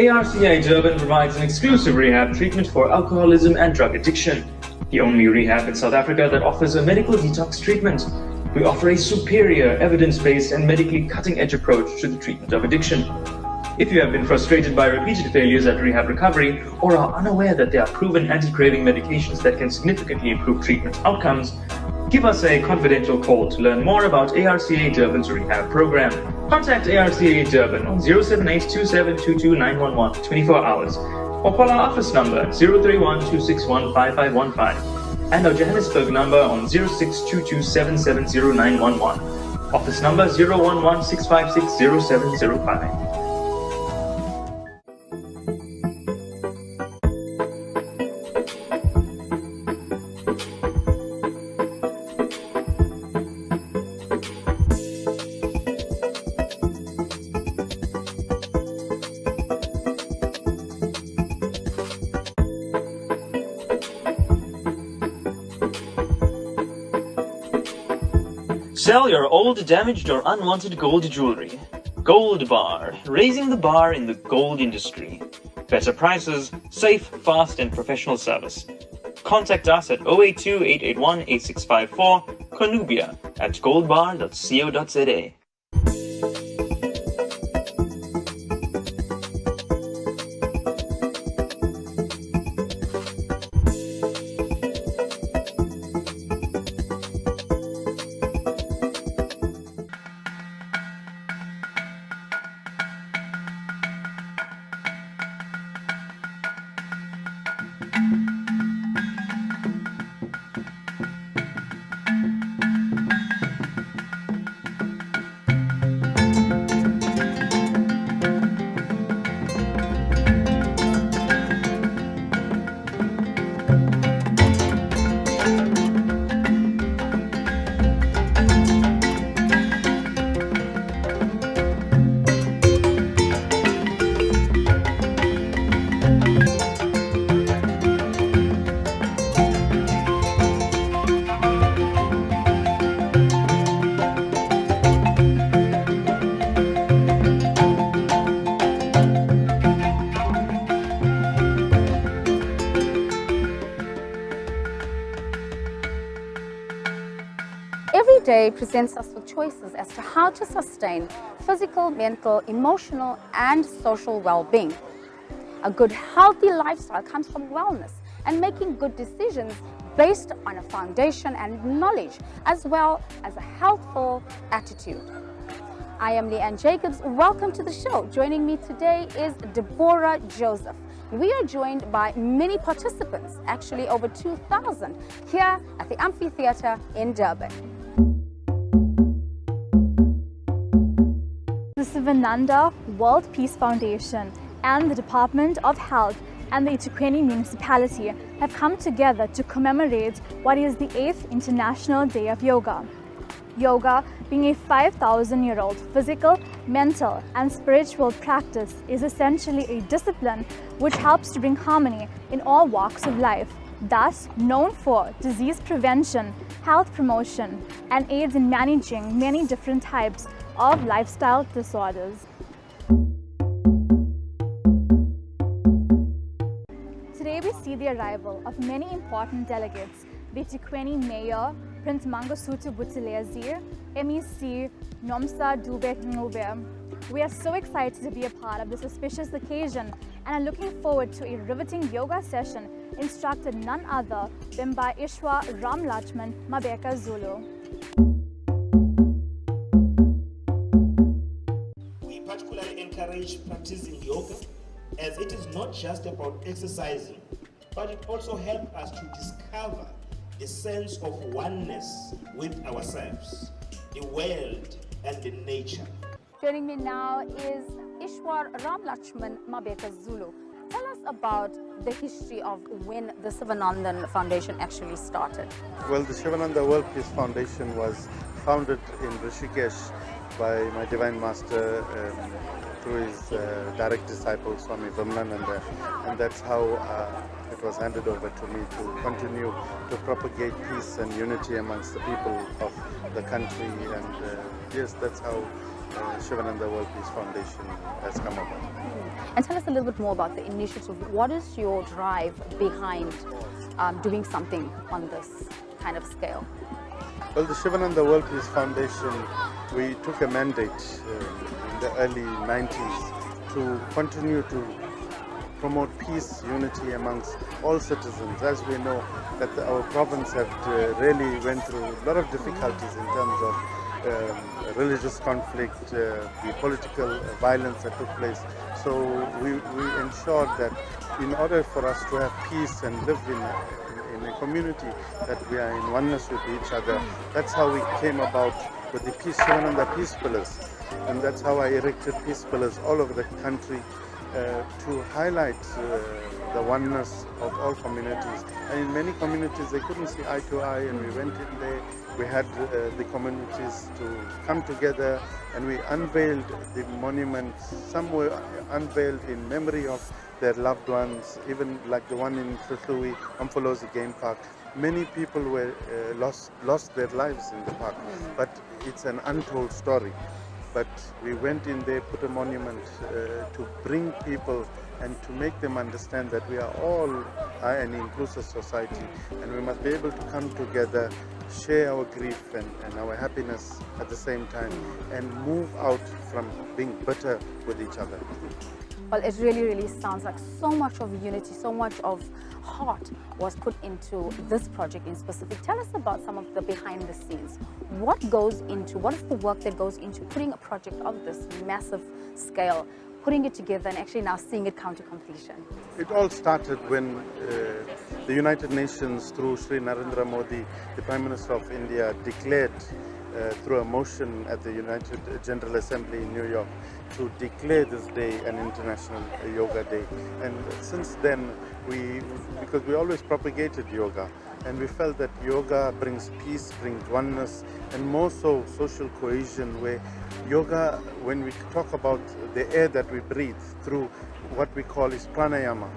ARCI Durban provides an exclusive rehab treatment for alcoholism and drug addiction. The only rehab in South Africa that offers a medical detox treatment. We offer a superior, evidence-based and medically cutting-edge approach to the treatment of addiction. If you have been frustrated by repeated failures at rehab recovery or are unaware that there are proven anti-craving medications that can significantly improve treatment outcomes, give us a confidential call to learn more about ARCA Durban's rehab program. Contact ARCA Durban on 078-2722-911 24 hours or call our office number 031-261-5515 and our Johannesburg number on 0622-770-911. Office number 011-656-0705. Sell your old, damaged or unwanted gold jewelry. Gold Bar, raising the bar in the gold industry. Better prices, safe, fast and professional service. Contact us at 082-881-8654, Conubia at goldbar.co.za. Every day presents us with choices as to how to sustain physical, mental, emotional, and social well-being. A good, healthy lifestyle comes from wellness and making good decisions based on a foundation and knowledge, as well as a healthful attitude. I am Leanne Jacobs. Welcome to the show. Joining me today is Deborah Joseph. We are joined by many participants, actually over 2,000, here at the Amphitheatre in Durban. The Sivananda World Peace Foundation and the Department of Health and the eThekwini municipality have come together to commemorate what is the 8th International Day of Yoga. Yoga, being a 5,000-year-old physical, mental, and spiritual practice, is essentially a discipline which helps to bring harmony in all walks of life, thus known for disease prevention, health promotion, and aids in managing many different types of lifestyle disorders. Today we see the arrival of many important delegates: the eThekwini Mayor, Prince Mangosuthu Buthelezi, MEC Nomsa Dube Ncube. We are so excited to be a part of this auspicious occasion and are looking forward to a riveting yoga session instructed none other than by Ishwar Ram Lachman Mabeka Zulu. We particularly encourage practicing yoga, as it is not just about exercising, but it also helps us to discover the sense of oneness with ourselves, the world, and the nature. Joining me now is Ishwar Ram Lachman Mabeka Zulu. Tell us about the history of when the Sivananda Foundation actually started. Well, the Sivananda World Peace Foundation was founded in Rishikesh by my Divine Master through his direct disciple, Swami Vimalananda, and that's how it was handed over to me to continue to propagate peace and unity amongst the people of the country. And yes, that's how Sivananda World Peace Foundation has come about. And tell us a little bit more about the initiative. What is your drive behind doing something on this kind of scale? Well, the Sivananda World Peace Foundation, we took a mandate in the early 90s to continue to promote peace, unity amongst all citizens. As we know that our province had really went through a lot of difficulties in terms of religious conflict, the political violence that took place. So we ensured that in order for us to have peace and live in a community, that we are in oneness with each other. That's how we came about with the Sivananda Peace Pillars. And that's how I erected peace pillars all over the country to highlight the oneness of all communities. And in many communities they couldn't see eye to eye, and we went in there. We had the communities to come together, and we unveiled the monuments. Some were unveiled in memory of their loved ones, even like the one in Tluhlui, Umfolozi Game Park. Many people were lost their lives in the park, but it's an untold story. But we went in there, put a monument to bring people and to make them understand that we are all an inclusive society, and we must be able to come together, share our grief and our happiness at the same time, and move out from being bitter with each other. Well, it really, really sounds like so much of unity, so much of heart was put into this project in specific. Tell us about some of the behind the scenes. What is the work that goes into putting a project of this massive scale, putting it together and actually now seeing it come to completion? It all started when the United Nations, through Sri Narendra Modi, the Prime Minister of India, declared through a motion at the United General Assembly in New York to declare this day an International Yoga Day. And since then, because we always propagated yoga, and we felt that yoga brings peace, brings oneness, and more so social cohesion, where yoga, when we talk about the air that we breathe through what we call is pranayama,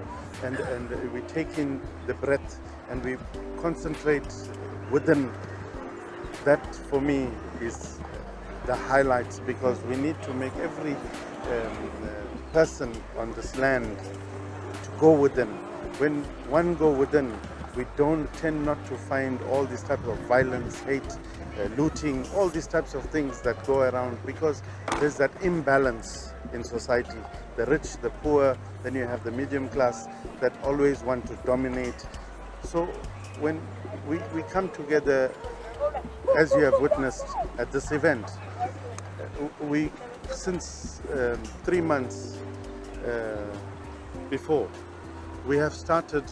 and we take in the breath and we concentrate within. That for me is the highlights, because we need to make every person on this land to go within. When one go within, we don't tend not to find all these types of violence, hate, looting, all these types of things that go around, because there's that imbalance in society. The rich, the poor, then you have the medium class that always want to dominate. So when we come together, as you have witnessed at this event, we, since 3 months before, we have started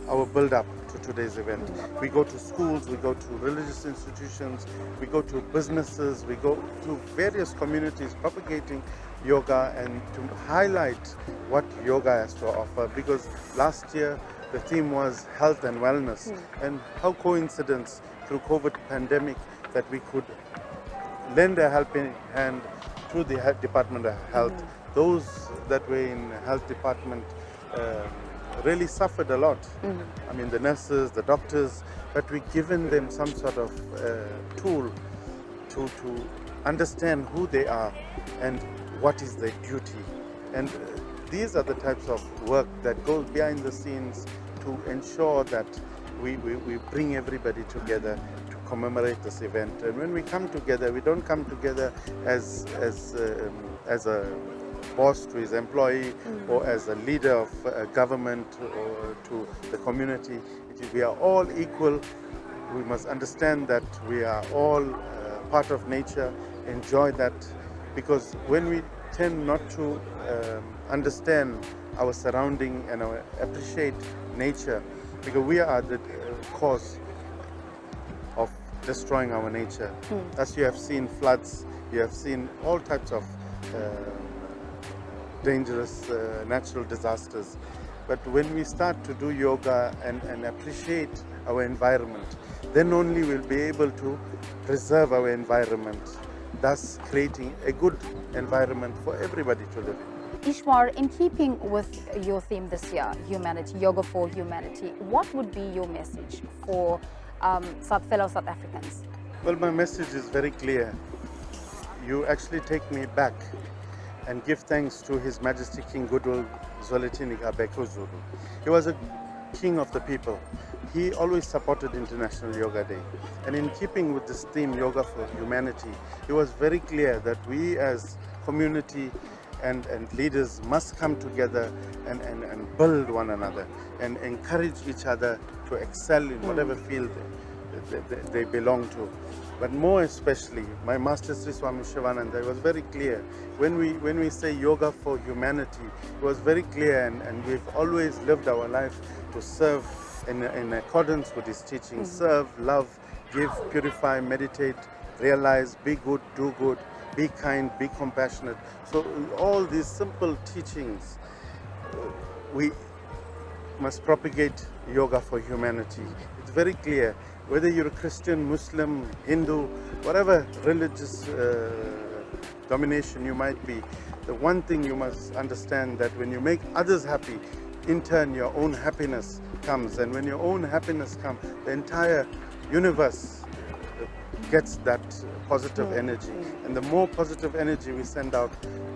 our build-up to today's event. We go to schools, we go to religious institutions, we go to businesses, we go to various communities propagating yoga and to highlight what yoga has to offer, because last year the theme was health and wellness, and how coincidence through COVID pandemic that we could lend a helping hand to the Department of Health. Those that were in health department really suffered a lot. I mean, the nurses, the doctors, but we've given them some sort of tool to understand who they are and what is their duty. And these are the types of work that goes behind the scenes to ensure that we bring everybody together to commemorate this event. And when we come together, we don't come together as a boss to his employee or as a leader of a government or to the community. We are all equal. We must understand that we are all part of nature, enjoy that, because when we tend not to understand our surrounding and appreciate nature, because we are the cause of destroying our nature. As you have seen floods, you have seen all types of dangerous natural disasters. But when we start to do yoga and appreciate our environment, then only we'll be able to preserve our environment, thus creating a good environment for everybody to live in. Ishwar, in keeping with your theme this year, humanity, yoga for humanity, what would be your message for fellow South Africans? Well, my message is very clear. you actually take me back and give thanks to His Majesty King Goodwill Zwelithini Kabeko Zulu. He was a king of the people. He always supported International Yoga Day. And in keeping with this theme, Yoga for Humanity, he was very clear that we as community and leaders must come together and build one another and encourage each other to excel in whatever field they belong to. But more especially, my Master Sri Swami Sivananda was very clear. When we say yoga for humanity, it was very clear, and we've always lived our life to serve in accordance with his teachings. Serve, love, give, purify, meditate, realize, be good, do good, be kind, be compassionate. So all these simple teachings, we must propagate yoga for humanity. It's very clear. Whether you're a Christian, Muslim, Hindu, whatever religious domination you might be, the one thing you must understand that when you make others happy, in turn your own happiness comes. And when your own happiness comes, the entire universe gets that positive energy. And the more positive energy we send out,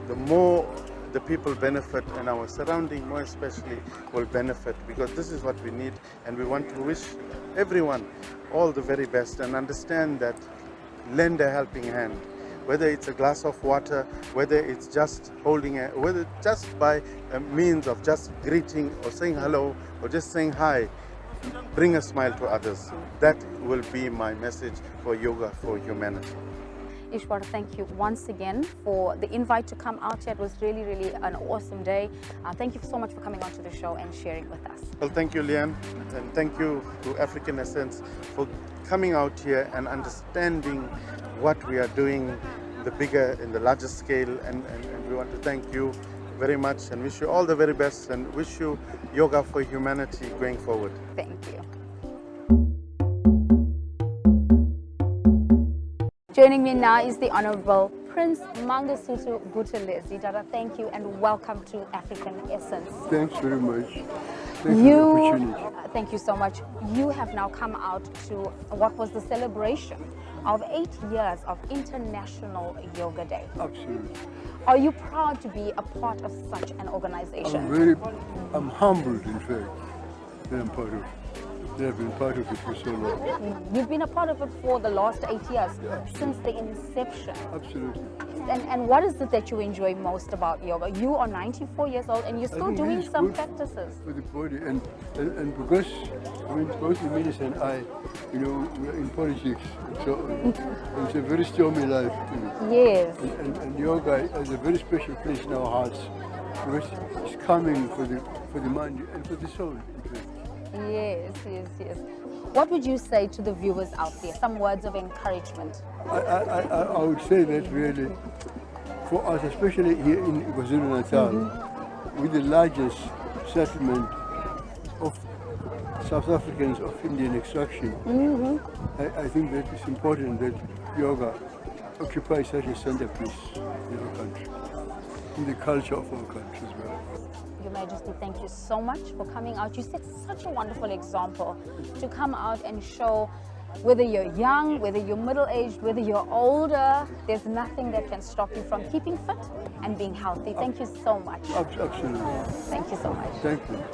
the more the people benefit, and our surrounding more especially will benefit, because this is what we need. And we want to wish everyone all the very best, and understand that lend a helping hand, whether it's a glass of water, whether it's just holding whether just by a means of just greeting or saying hello or just saying hi, bring a smile to others. That will be my message for Yoga for Humanity. Ishwar, thank you once again for the invite to come out here. It was really, really an awesome day. Thank you so much for coming on to the show and sharing with us. Well, thank you, Leanne, and thank you to African Essence for coming out here and understanding what we are doing in the larger scale. And we want to thank you very much and wish you all the very best, and wish you Yoga for Humanity going forward. Thank you. Joining me now is the Honorable Prince Mangosuthu Buthelezi. Dada, thank you and welcome to African Essence. Thanks very much. Thanks for the opportunity. Thank you so much. You have now come out to what was the celebration of 8 years of International Yoga Day. Absolutely. Are you proud to be a part of such an organization? I'm humbled, in fact, that I'm part of it. They have been part of it for so long. You've been a part of it for the last 8 years, since the inception. Absolutely. And what is it that you enjoy most about yoga? You are 94 years old and you're still doing some practices. For the body, and because, I mean, both Minister and I, you know, we're in politics, so it's a very stormy life. You know. Yes. And yoga has a very special place in our hearts, because it's calming for the mind and for the soul. Yes, yes, yes. What would you say to the viewers out there? Some words of encouragement. I would say that really, for us, especially here in KwaZulu-Natal, with the largest settlement of South Africans of Indian extraction, I think that it's important that yoga occupies such a centerpiece in our country, in the culture of our country as well. Your Majesty, thank you so much for coming out. You set such a wonderful example to come out and show, whether you're young, whether you're middle-aged, whether you're older, there's nothing that can stop you from keeping fit and being healthy. Thank you so much. Absolutely. Thank you so much. Thank you.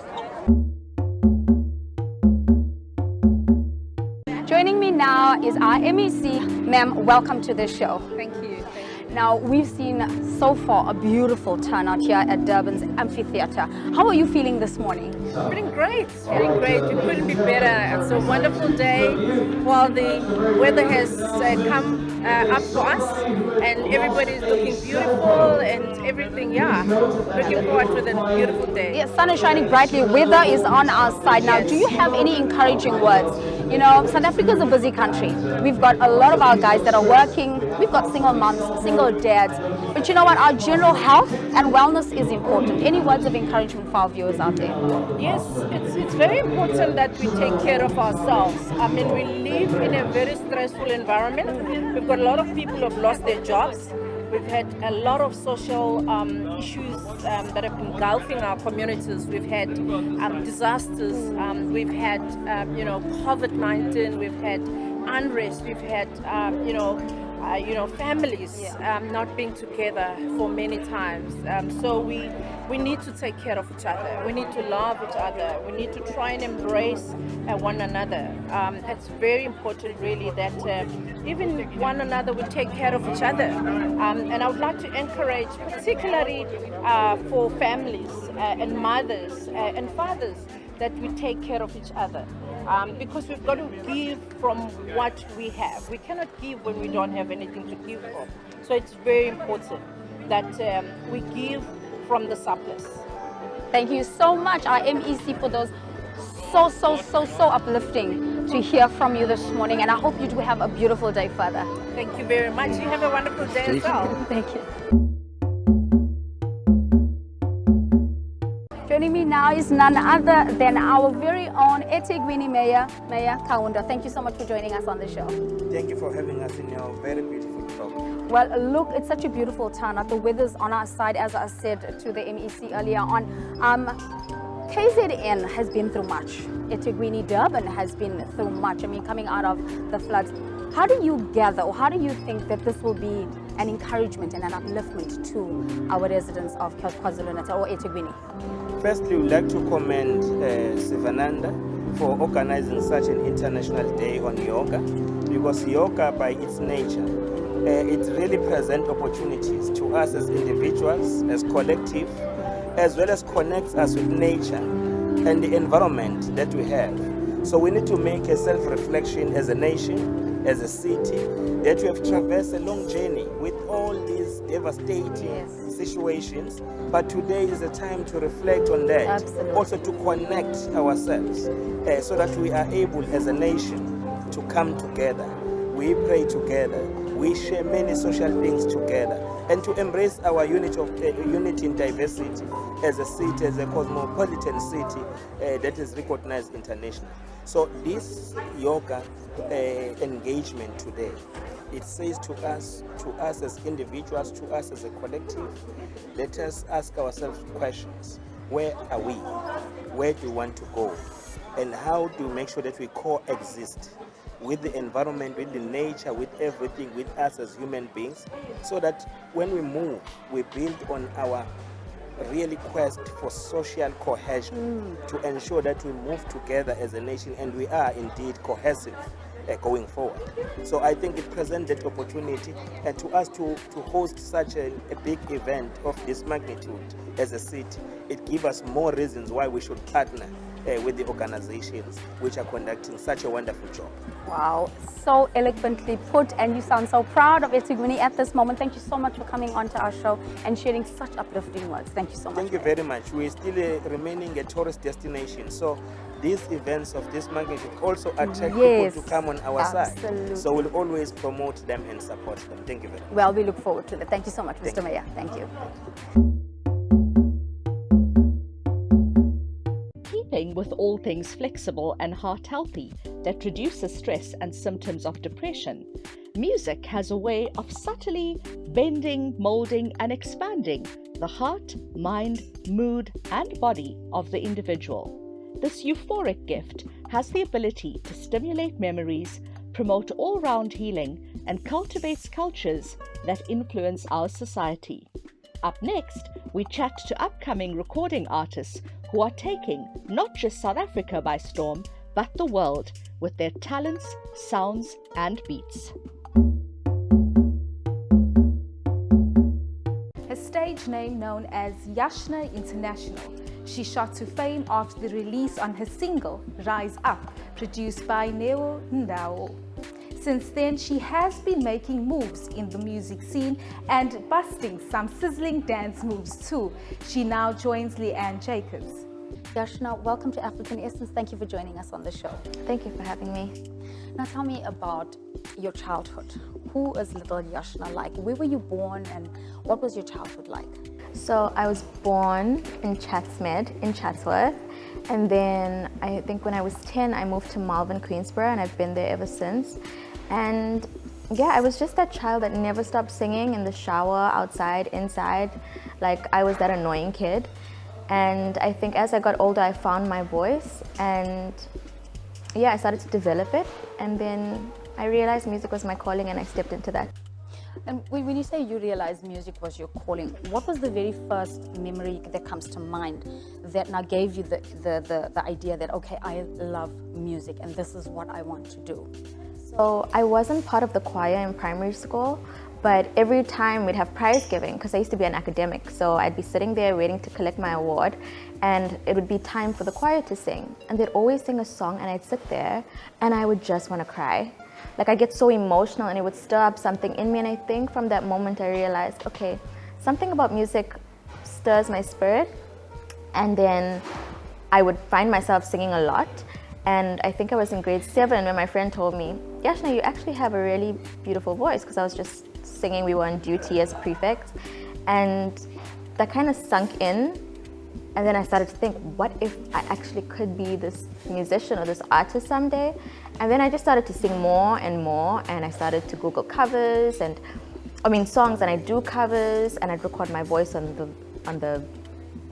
Joining me now is our MEC. Ma'am, welcome to the show. Thank you. Now, we've seen so far a beautiful turnout here at Durban's Amphitheatre. How are you feeling this morning? Feeling great, feeling great. It couldn't be better. It's a wonderful day. Well, the weather has come up for us, and everybody's looking beautiful and everything. Yeah, looking forward to the beautiful day. Yes, sun is shining brightly. Weather is on our side. Now, do you have any encouraging words? You know, South Africa is a busy country. We've got a lot of our guys that are working. We've got single moms, single dads. But you know what? Our general health and wellness is important. Any words of encouragement for our viewers out there? Yes, it's very important that we take care of ourselves. I mean, we live in a very stressful environment. We've got a lot of people who have lost their jobs. We've had a lot of social issues that have been engulfing our communities. We've had disasters. We've had, you know, COVID-19. We've had unrest. We've had, you know, families not being together for many times. So we need to take care of each other. We need to love each other. We need to try and embrace one another. It's very important, really, that even one another will take care of each other. And I would like to encourage, particularly for families and mothers and fathers, that we take care of each other. Because we've got to give from what we have. We cannot give when we don't have anything to give from. So it's very important that we give from the surplus. Thank you so much, our MEC, for those so uplifting to hear from you this morning. And I hope you do have a beautiful day further. Thank you very much. You have a wonderful day as well. Thank you. Joining me now is none other than our very own eThekwini Mayor Kaunda. Thank you so much for joining us on the show. Thank you for having us in your very beautiful program. Well, look, it's such a beautiful turnout. The weather's on our side, as I said to the MEC earlier on. KZN has been through much. eThekwini Durban has been through much. I mean, coming out of the floods. How do you gather, or how do you think that this will be an encouragement and an upliftment to our residents of KwaZulu-Natal or eThekwini? Firstly, we would like to commend Sivananda for organizing such an international day on yoga, because yoga by its nature, it really presents opportunities to us as individuals, as collective, as well as connects us with nature and the environment that we have. So we need to make a self-reflection as a nation, as a city, that we have traversed a long journey with all these devastating situations, but today is a time to reflect on that. Absolutely. Also to connect ourselves so that we are able as a nation to come together. We pray together, we share many social things together, and to embrace our unity in diversity as a city, as a cosmopolitan city that is recognized internationally. So this yoga engagement today, it says to us as individuals, to us as a collective, let us ask ourselves questions. Where are we? Where do we want to go? And how do we make sure that we coexist with the environment, with the nature, with everything, with us as human beings, so that when we move, we build on our really quest for social cohesion to ensure that we move together as a nation and we are indeed cohesive going forward. So I think it presents that opportunity, and to us to host such a big event of this magnitude as a city, it gives us more reasons why we should partner with the organizations which are conducting such a wonderful job. Wow, so eloquently put, and you sound so proud of eThekwini at this moment. Thank you so much for coming onto our show and sharing such uplifting words. Thank you so much. Thank you very much. We're still remaining a tourist destination, so these events of this magnitude also attract people to come on our side. So we'll always promote them and support them. Thank you very much. Well, we look forward to that. Thank you so much, Mr. Mayor. Thank you. Keeping with all things flexible and heart healthy that reduces stress and symptoms of depression, music has a way of subtly bending, molding, and expanding the heart, mind, mood, and body of the individual. This euphoric gift has the ability to stimulate memories, promote all-round healing, and cultivates cultures that influence our society. Up next, we chat to upcoming recording artists who are taking not just South Africa by storm, but the world with their talents, sounds, and beats. Her stage name known as Yashna International, she shot to fame after the release on her single, Rise Up, produced by Neo Ndao. Since then, she has been making moves in the music scene and busting some sizzling dance moves too. She now joins Leanne Jacobs. Yashna, welcome to African Essence. Thank you for joining us on the show. Thank you for having me. Now tell me about your childhood. Who is little Yashna like? Where were you born and what was your childhood like? So I was born in Chatsmith in Chatsworth, and then I think when I was 10 I moved to Malvern, Queensborough, and I've been there ever since. And yeah, I was just that child that never stopped singing in the shower, outside, inside. Like, I was that annoying kid. And I think as I got older I found my voice, and yeah, I started to develop it, and then I realized music was my calling and I stepped into that. And when you say you realized music was your calling, what was the very first memory that comes to mind that now gave you the idea that, okay, I love music and this is what I want to do? So I wasn't part of the choir in primary school, but every time we'd have prize giving, because I used to be an academic, so I'd be sitting there waiting to collect my award, and it would be time for the choir to sing. And they'd always sing a song, and I'd sit there, and I would just want to cry. Like, I get so emotional, and it would stir up something in me, and I think from that moment I realized, okay, something about music stirs my spirit, and then I would find myself singing a lot. And I think I was in grade 7 when my friend told me, Yashna, you actually have a really beautiful voice, because I was just singing, we were on duty as prefects. And that kind of sunk in. And then I started to think, what if I actually could be this musician or this artist someday? And then I just started to sing more and more, and I started to Google covers and, songs, and I do covers, and I'd record my voice on the,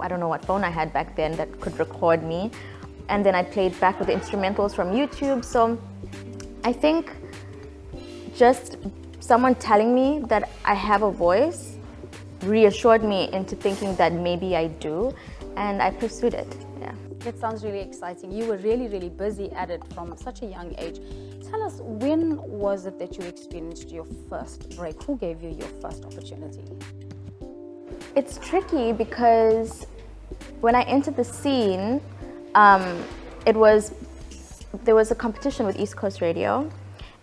I don't know what phone I had back then that could record me. And then I played back with the instrumentals from YouTube. So I think just someone telling me that I have a voice reassured me into thinking that maybe I do, and I pursued it. Yeah. It sounds really exciting. You were really, really busy at it from such a young age. Tell us, when was it that you experienced your first break? Who gave you your first opportunity? It's tricky because when I entered the scene, there was a competition with East Coast Radio,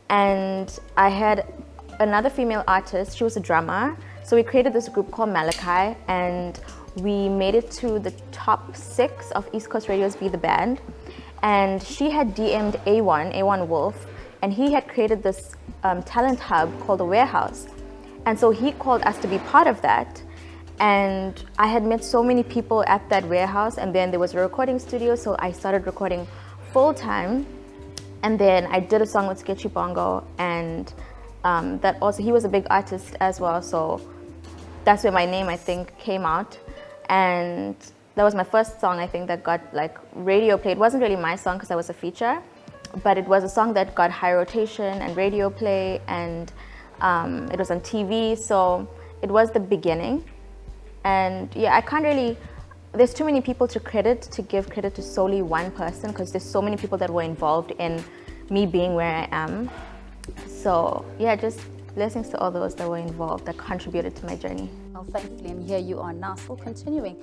and I had another female artist. She was a drummer, so we created this group called Malachi, and we made it to the top 6 of East Coast Radio's Be The Band. And she had DM'd A1 Wolf, and he had created this talent hub called The Warehouse. And so he called us to be part of that. And I had met so many people at that warehouse, and then there was a recording studio, so I started recording full-time. And then I did a song with Sketchy Bongo, and that also, he was a big artist as well, so that's where my name, I think, came out. And that was my first song, I think, that got like radio play. It wasn't really my song because I was a feature, but it was a song that got high rotation and radio play, and it was on TV, so it was the beginning. And yeah, I can't really, there's too many people to give credit to solely one person, because there's so many people that were involved in me being where I am. So yeah, just blessings to all those that were involved, that contributed to my journey. Well, thankfully, and here you are now, still continuing.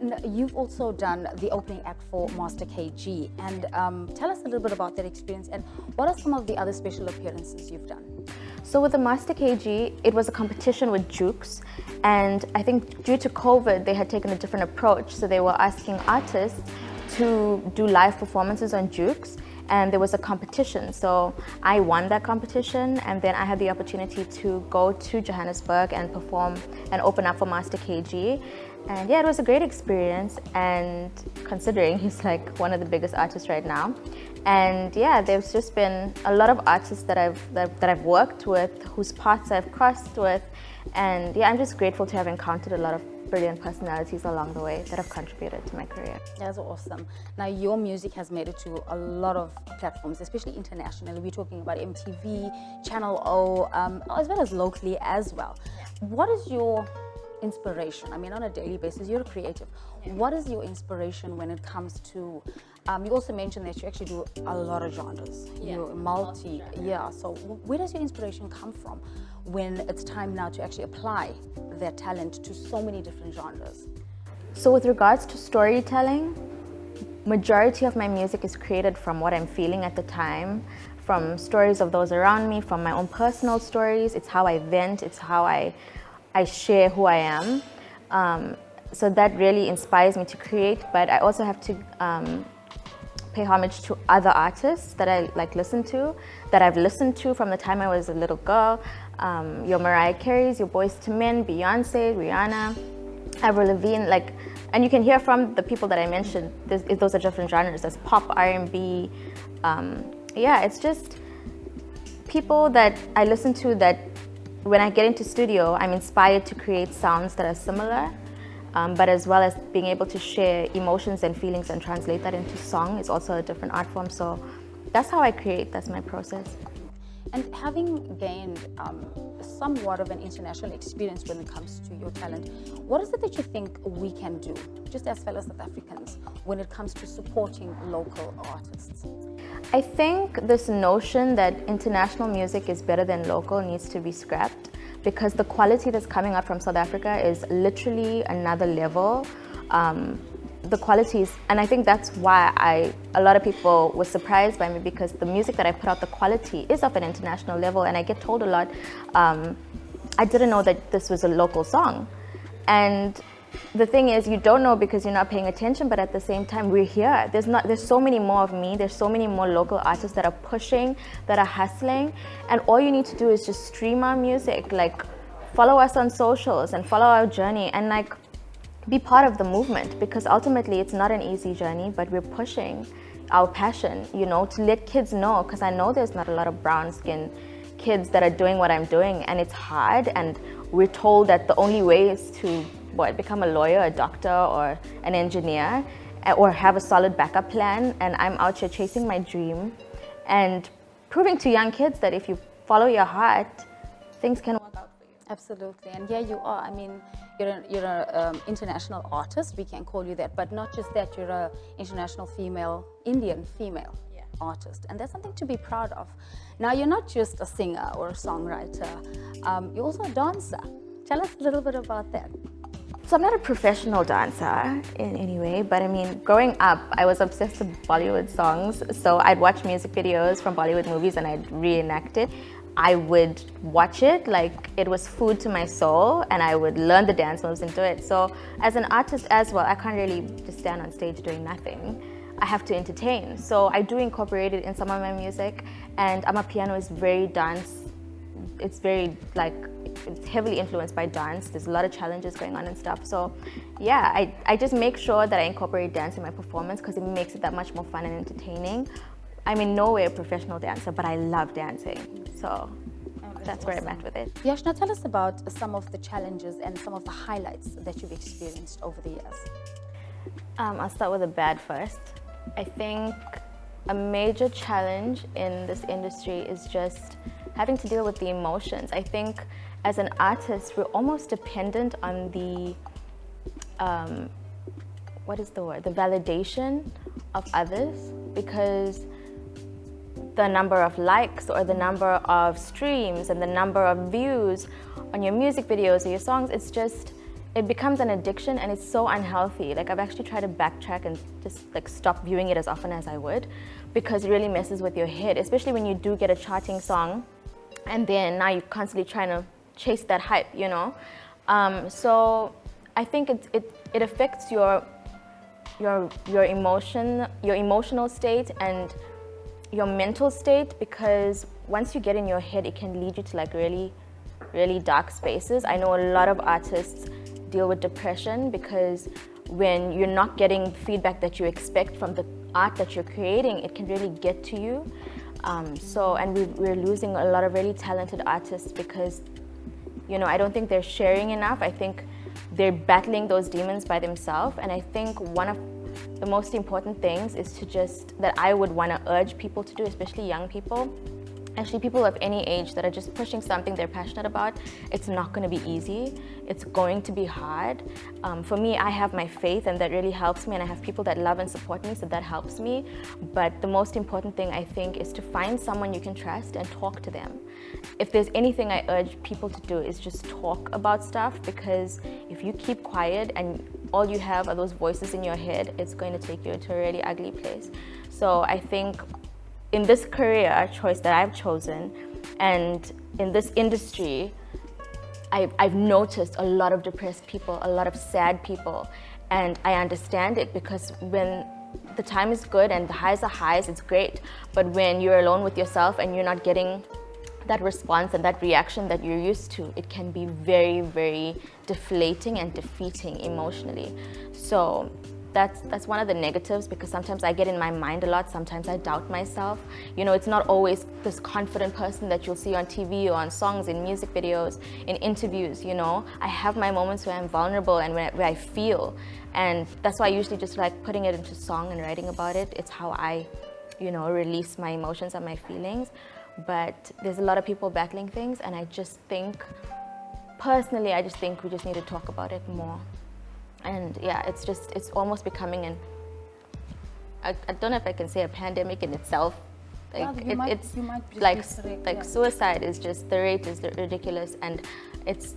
And you've also done the opening act for Master KG. And tell us a little bit about that experience, and what are some of the other special appearances you've done? So with the Master KG, it was a competition with Jukes, and I think due to COVID, they had taken a different approach. So they were asking artists to do live performances on Jukes, and there was a competition. So I won that competition, and then I had the opportunity to go to Johannesburg and perform and open up for Master KG. And yeah, it was a great experience, and considering he's like one of the biggest artists right now. And yeah, there's just been a lot of artists that I've worked with, whose paths I've crossed with, and yeah, I'm just grateful to have encountered a lot of brilliant personalities along the way that have contributed to my career. That's awesome. Now, your music has made it to a lot of platforms, especially internationally. We're talking about MTV, Channel O, as well as locally as well. What is your inspiration? I mean, on a daily basis, you're a creative. What is your inspiration when it comes to, you also mentioned that you actually do a lot of genres. You're multi, so where does your inspiration come from when it's time now to actually apply their talent to so many different genres? So with regards to storytelling, majority of my music is created from what I'm feeling at the time, from stories of those around me, from my own personal stories. It's how I vent, it's how I share who I am. So that really inspires me to create, but I also have to pay homage to other artists that I listen to, that I've listened to from the time I was a little girl. Your Mariah Careys, your Boyz II Men, Beyonce, Rihanna, Avril Lavigne, and you can hear from the people that I mentioned, those are different genres. There's pop, R&B. Yeah, it's just people that I listen to that when I get into studio, I'm inspired to create sounds that are similar, but as well as being able to share emotions and feelings and translate that into song is also a different art form. So that's how I create, that's my process. And having gained somewhat of an international experience when it comes to your talent, what is it that you think we can do, just as fellow South Africans, when it comes to supporting local artists? I think this notion that international music is better than local needs to be scrapped, because the quality that's coming up from South Africa is literally another level. The qualities, and I think that's why a lot of people were surprised by me, because the music that I put out, the quality is of an international level, and I get told a lot, I didn't know that this was a local song. And the thing is, you don't know because you're not paying attention, but at the same time, we're here. There's so many more of me, there's so many more local artists that are pushing, that are hustling, and all you need to do is just stream our music, like follow us on socials and follow our journey, and like be part of the movement, because ultimately it's not an easy journey, but we're pushing our passion, you know, to let kids know, because I know there's not a lot of brown skinned kids that are doing what I'm doing, and it's hard, and we're told that the only way is to become a lawyer, a doctor, or an engineer, or have a solid backup plan. And I'm out here chasing my dream and proving to young kids that if you follow your heart, things can work out for you. Absolutely, and here you are. I mean, you're an international artist, we can call you that, but not just that, you're an international Indian female artist, and that's something to be proud of. Now, you're not just a singer or a songwriter, you're also a dancer. Tell us a little bit about that. So I'm not a professional dancer in any way, but I mean, growing up, I was obsessed with Bollywood songs. So I'd watch music videos from Bollywood movies and I'd reenact it. I would watch it like it was food to my soul, and I would learn the dance moves and do it. So as an artist as well, I can't really just stand on stage doing nothing. I have to entertain. So I do incorporate it in some of my music, and Amapiano is very dance. It's very it's heavily influenced by dance. There's a lot of challenges going on and stuff. So yeah, I just make sure that I incorporate dance in my performance, because it makes it that much more fun and entertaining. I'm in no way a professional dancer, but I love dancing. So that's where I'm at with it. Yashna, tell us about some of the challenges and some of the highlights that you've experienced over the years. I'll start with the bad first. I think a major challenge in this industry is just having to deal with the emotions. I think as an artist, we're almost dependent on the, the validation of others, because the number of likes or the number of streams and the number of views on your music videos or your songs, it becomes an addiction, and it's so unhealthy. Like, I've actually tried to backtrack and just stop viewing it as often as I would, because it really messes with your head, especially when you do get a charting song and then now you're constantly trying to chase that hype, you know? So I think it affects your emotional state and your mental state, because once you get in your head, it can lead you to really, really dark spaces. I know a lot of artists deal with depression, because when you're not getting feedback that you expect from the art that you're creating, it can really get to you. And we're losing a lot of really talented artists because, you know, I don't think they're sharing enough. I think they're battling those demons by themselves. And I think one of the most important things is that I would want to urge people to do, especially young people, actually people of any age that are just pushing something they're passionate about. It's not going to be easy. It's going to be hard. For me, I have my faith, and that really helps me, and I have people that love and support me, so that helps me. But the most important thing, I think, is to find someone you can trust and talk to them. If there's anything I urge people to do, is just talk about stuff, because if you keep quiet and all you have are those voices in your head, it's going to take you to a really ugly place. So I think in this career choice that I've chosen, and in this industry, I've noticed a lot of depressed people, a lot of sad people, and I understand it, because when the time is good and the highs are highs, it's great. But when you're alone with yourself and you're not getting that response and that reaction that you're used to, it can be very, very deflating and defeating emotionally. So that's one of the negatives, because sometimes I get in my mind a lot, sometimes I doubt myself. You know, it's not always this confident person that you'll see on TV or on songs, in music videos, in interviews, you know. I have my moments where I'm vulnerable and where I feel, and that's why I usually just like putting it into song and writing about it. It's how I, you know, release my emotions and my feelings. but there's a lot of people battling things, and I just think, personally, I just think we just need to talk about it more. And yeah, it's almost becoming I don't know if I can say a pandemic in itself. Like you might it's be like correct, like yeah. suicide is just, the rate is ridiculous, and it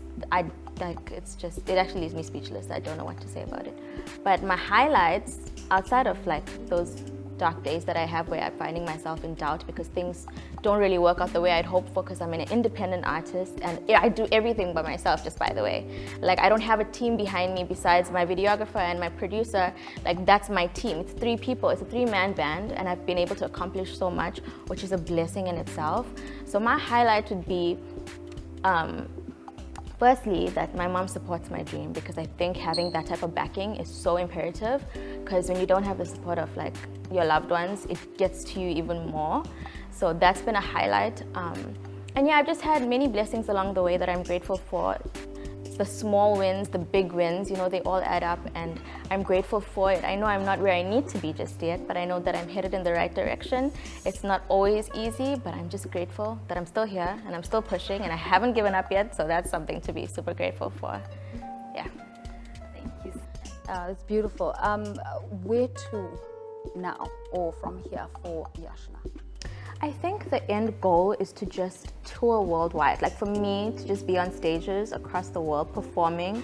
actually leaves me speechless. I don't know what to say about it. But my highlights, outside of like those dark days that I have where I'm finding myself in doubt because things don't really work out the way I'd hoped for, because I'm an independent artist and I do everything by myself, just by the way. Like, I don't have a team behind me besides my videographer and my producer. Like, that's my team. It's 3 people. It's a 3-man band, and I've been able to accomplish so much, which is a blessing in itself. So my highlight would be firstly, that my mom supports my dream, because I think having that type of backing is so imperative, because when you don't have the support of like your loved ones, it gets to you even more. So that's been a highlight. And yeah, I've just had many blessings along the way that I'm grateful for. The small wins, the big wins, you know, they all add up, and I'm grateful for it. I know I'm not where I need to be just yet, but I know that I'm headed in the right direction. It's not always easy, but I'm just grateful that I'm still here and I'm still pushing, and I haven't given up yet, so that's something to be super grateful for. Yeah. Thank you. It's beautiful. Where to now, or from here, for Yashna? I think the end goal is to just tour worldwide. Like, for me, to just be on stages across the world performing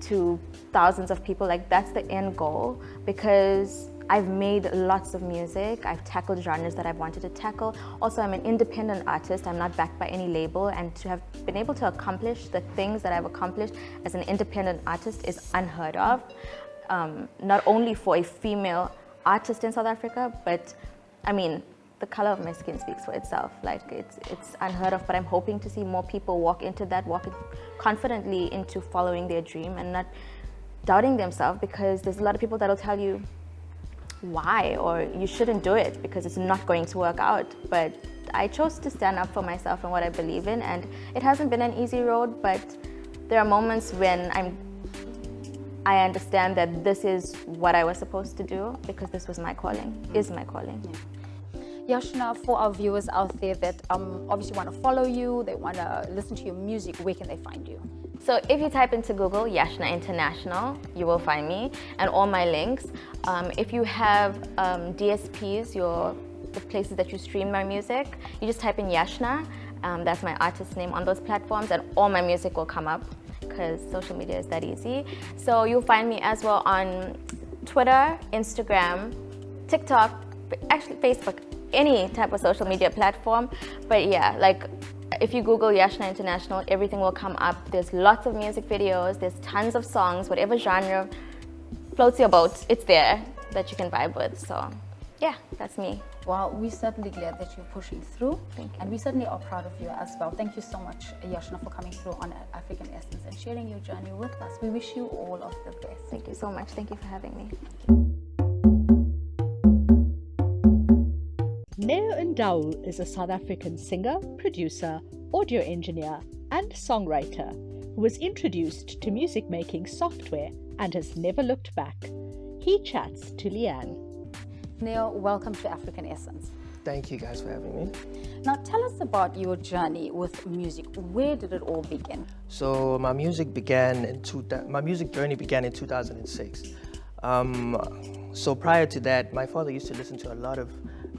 to thousands of people, like, that's the end goal, because I've made lots of music. I've tackled genres that I've wanted to tackle. Also, I'm an independent artist. I'm not backed by any label, and to have been able to accomplish the things that I've accomplished as an independent artist is unheard of. Not only for a female artist in South Africa, but I mean, the color of my skin speaks for itself. Like, it's unheard of, but I'm hoping to see more people walk confidently into following their dream and not doubting themselves, because there's a lot of people that'll tell you why, or you shouldn't do it because it's not going to work out. But I chose to stand up for myself and what I believe in, and it hasn't been an easy road, but there are moments when I understand that this is what I was supposed to do, because this was my calling, is my calling. Yeah. Yashna, for our viewers out there that obviously want to follow you, they want to listen to your music, where can they find you? So if you type into Google Yashna International, you will find me and all my links. If you have DSPs, the places that you stream my music, you just type in Yashna. That's my artist name on those platforms, and all my music will come up, because social media is that easy. So you'll find me as well on Twitter, Instagram, TikTok, actually Facebook, any type of social media platform. But yeah, like, if you Google Yashna International, everything will come up. There's lots of music videos, there's tons of songs, whatever genre floats your boat, it's there that you can vibe with. So yeah, that's me. Well, we're certainly glad that you're pushing through. Thank you. And we certainly are proud of you as well. Thank you so much, Yashna, for coming through on African Essence and sharing your journey with us. We wish you all of the best. Thank you so much. Thank you for having me. Neo Ndau is a South African singer, producer, audio engineer, and songwriter who was introduced to music making software and has never looked back. He chats to Leanne. Neo, welcome to African Essence. Thank you guys for having me. Now, tell us about your journey with music. Where did it all begin? So my music journey began in 2006. So prior to that, my father used to listen to a lot of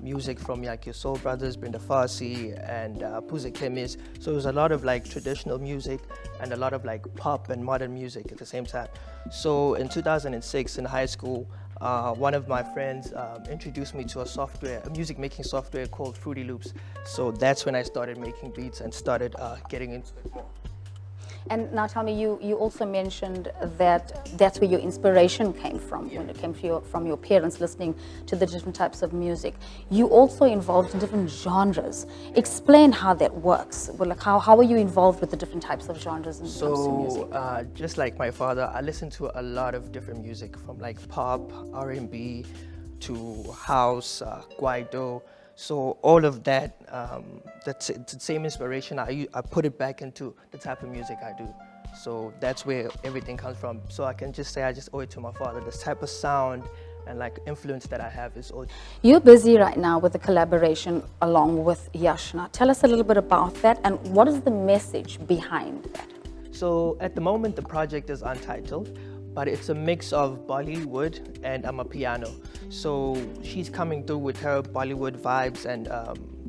music from like your Soul Brothers, Brenda Fassie, and Puze Kemis. So it was a lot of like traditional music and a lot of like pop and modern music at the same time. So in 2006 in high school, one of my friends introduced me to a music making software called Fruity Loops. So that's when I started making beats and started getting into it more. And now tell me, you also mentioned that that's where your inspiration came from, when it came from your parents listening to the different types of music. You also involved in different genres. Explain how that works. Well, like how are you involved with the different types of genres when it comes to music? Just like my father, I listen to a lot of different music, from like pop, R&B, to house, Guaido. So all of that, it's the same inspiration. I put it back into the type of music I do. So that's where everything comes from. So I can just say I just owe it to my father. This type of sound and like influence that I have is all. You're busy right now with a collaboration along with Yashna. Tell us a little bit about that and what is the message behind that? So at the moment the project is untitled, but it's a mix of Bollywood and Amapiano. So she's coming through with her Bollywood vibes and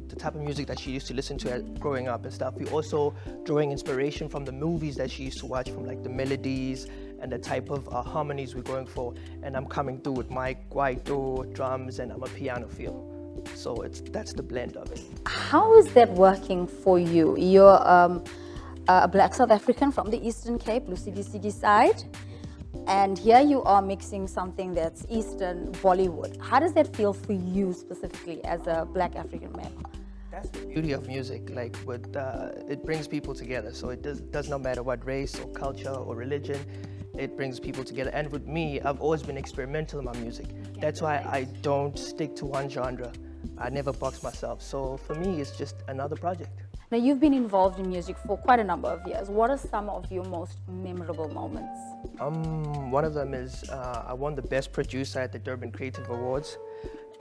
the type of music that she used to listen to growing up and stuff. We also drawing inspiration from the movies that she used to watch, from like the melodies and the type of harmonies we're going for. And I'm coming through with my kwaito, drums, and Amapiano feel. So that's the blend of it. How is that working for you? You're a Black South African from the Eastern Cape, Lusidisigi side. And here you are mixing something that's Eastern Bollywood. How does that feel for you specifically as a Black African male? That's the beauty of music. Like it brings people together. So it does not matter what race or culture or religion. It brings people together. And with me, I've always been experimental in my music. That's why I don't stick to one genre. I never box myself. So for me, it's just another project. Now you've been involved in music for quite a number of years. What are some of your most memorable moments? One of them is I won the Best Producer at the Durban Creative Awards,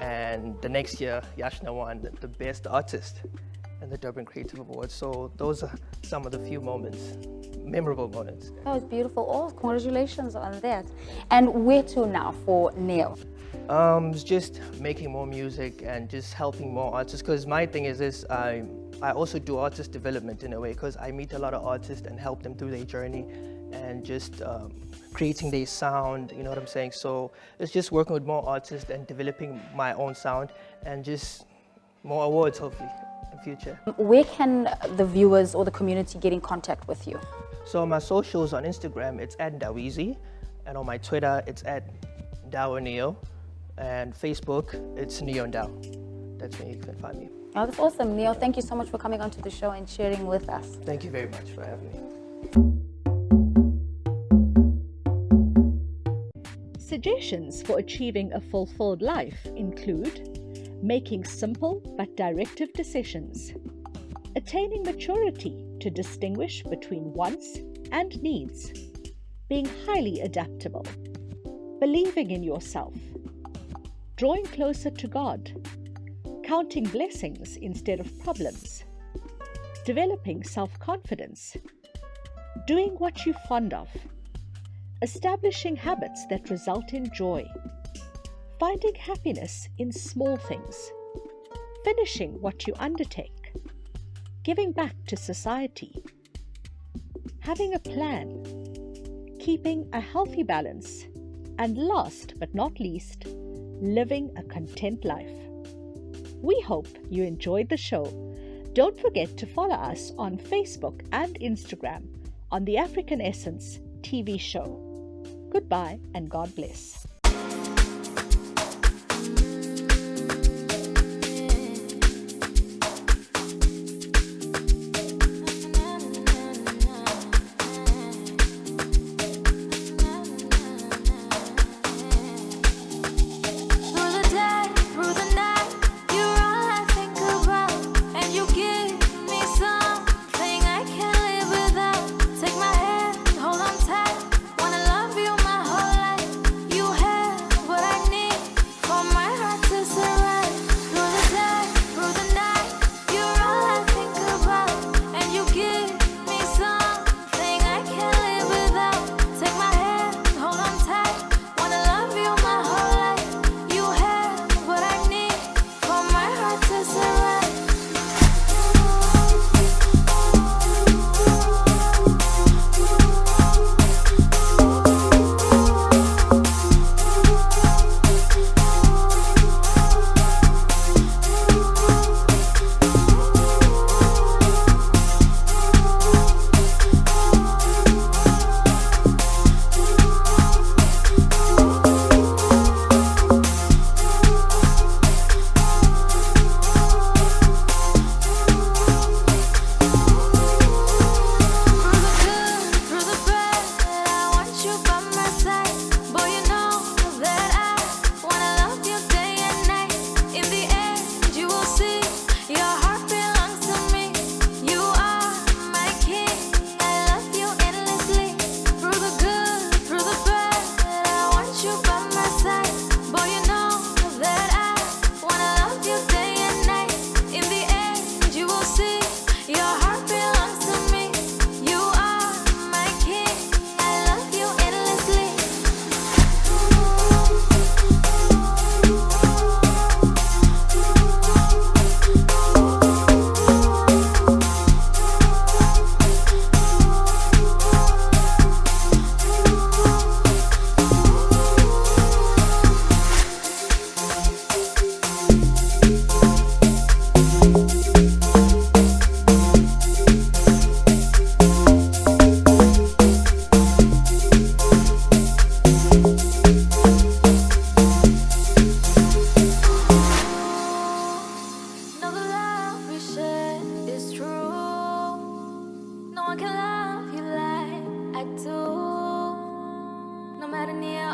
and the next year Yashna won the Best Artist at the Durban Creative Awards. So those are some of the few moments, memorable moments. That was beautiful. Oh, congratulations on that. And where to now for Neil? It's just making more music and just helping more artists, because my thing is this, I also do artist development in a way, because I meet a lot of artists and help them through their journey and just creating their sound, you know what I'm saying? So it's just working with more artists and developing my own sound and just more awards hopefully in future. Where can the viewers or the community get in contact with you? So on my socials on Instagram, it's @Dawizi, and on my Twitter, it's @DaoNeo, and Facebook, it's Neon Dao. That's where you can find me. Oh, that's awesome, Neil. Thank you so much for coming onto the show and sharing with us. Thank you very much for having me. Suggestions for achieving a fulfilled life include making simple but directive decisions, attaining maturity to distinguish between wants and needs, being highly adaptable, believing in yourself, drawing closer to God, counting blessings instead of problems, developing self-confidence, doing what you're fond of, establishing habits that result in joy, finding happiness in small things, finishing what you undertake, giving back to society, having a plan, keeping a healthy balance, and last but not least, living a content life. We hope you enjoyed the show. Don't forget to follow us on Facebook and Instagram on the African Essence TV show. Goodbye and God bless. Take my hand, hold on tight. Wanna love you my whole life. You have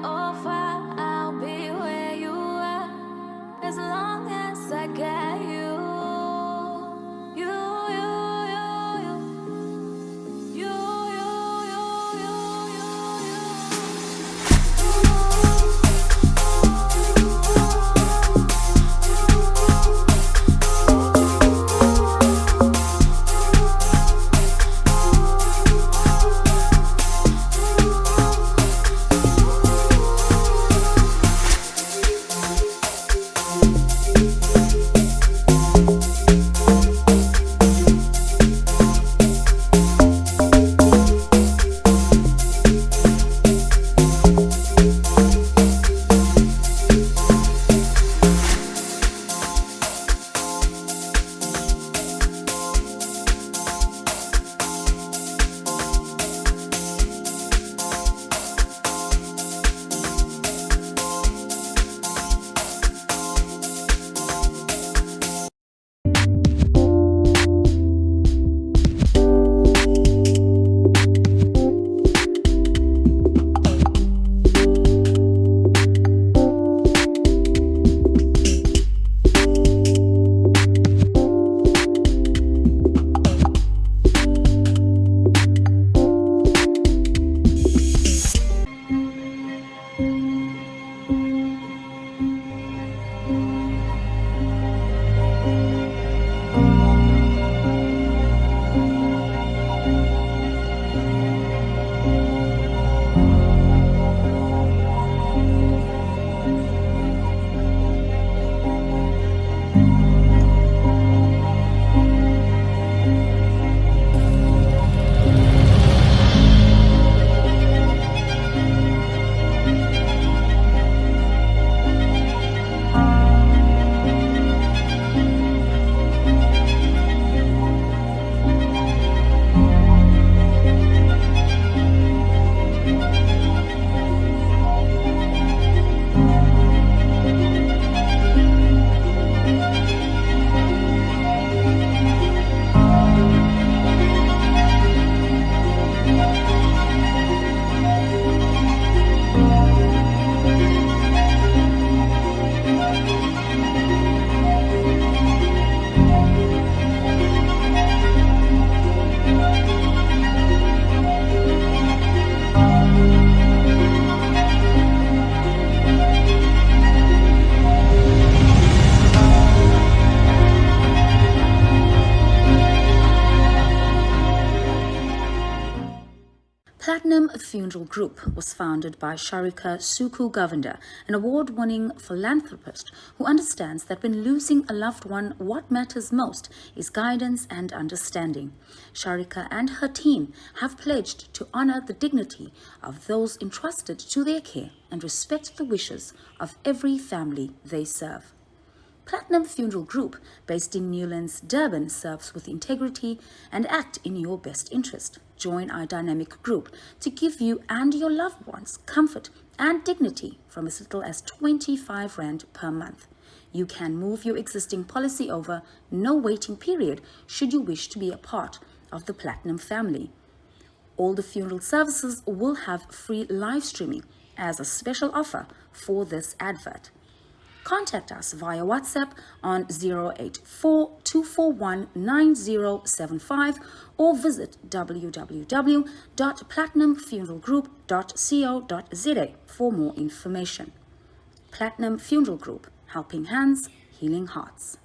or far, I'll be where you are as long as I get you. Platinum Funeral Group was founded by Sharika Suku Govender, an award-winning philanthropist who understands that when losing a loved one, what matters most is guidance and understanding. Sharika and her team have pledged to honor the dignity of those entrusted to their care and respect the wishes of every family they serve. Platinum Funeral Group, based in Newlands, Durban, serves with integrity and act in your best interest. Join our dynamic group to give you and your loved ones comfort and dignity from as little as 25 Rand per month. You can move your existing policy over, no waiting period, should you wish to be a part of the Platinum family. All the funeral services will have free live streaming as a special offer for this advert. Contact us via WhatsApp on 084-241-9075 or visit www.platinumfuneralgroup.co.za for more information. Platinum Funeral Group, helping hands, healing hearts.